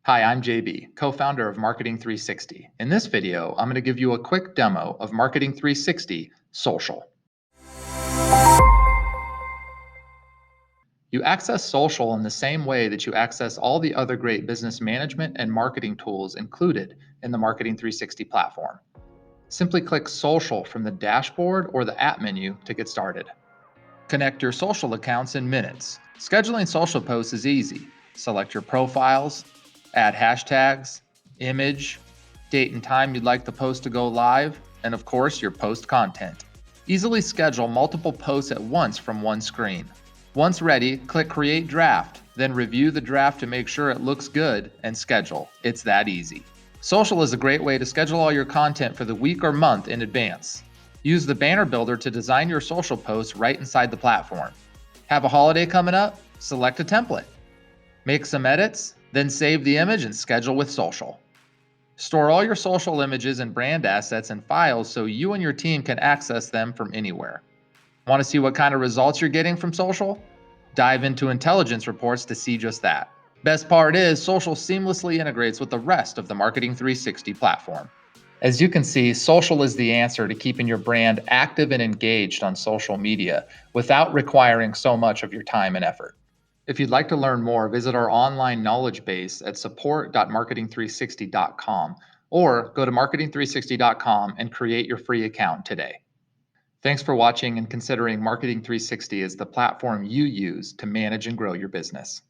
Hi, I'm JB, co-founder of Marketing 360. In this video, I'm going to give you a quick demo of Marketing 360 Social. You access social in the same way that you access all the other great business management and marketing tools included in the Marketing 360 platform. Simply click Social from the dashboard or the app menu to get started. Connect your social accounts in minutes. Scheduling social posts is easy. Select your profiles, add hashtags, image, date and time you'd like the post to go live, and of course, your post content. Easily schedule multiple posts at once from one screen. Once ready, click Create Draft, then review the draft to make sure it looks good and schedule. It's that easy. Social is a great way to schedule all your content for the week or month in advance. Use the banner builder to design your social posts right inside the platform. Have a holiday coming up? Select a template. Make some edits, then save the image and schedule with social. Store all your social images and brand assets in files so you and your team can access them from anywhere. Want to see what kind of results you're getting from social? Dive into intelligence reports to see just that. Best part is, social seamlessly integrates with the rest of the Marketing 360 platform. As you can see, social is the answer to keeping your brand active and engaged on social media without requiring so much of your time and effort. If you'd like to learn more, visit our online knowledge base at support.marketing360.com or go to marketing360.com and create your free account today. Thanks for watching and considering Marketing 360 as the platform you use to manage and grow your business.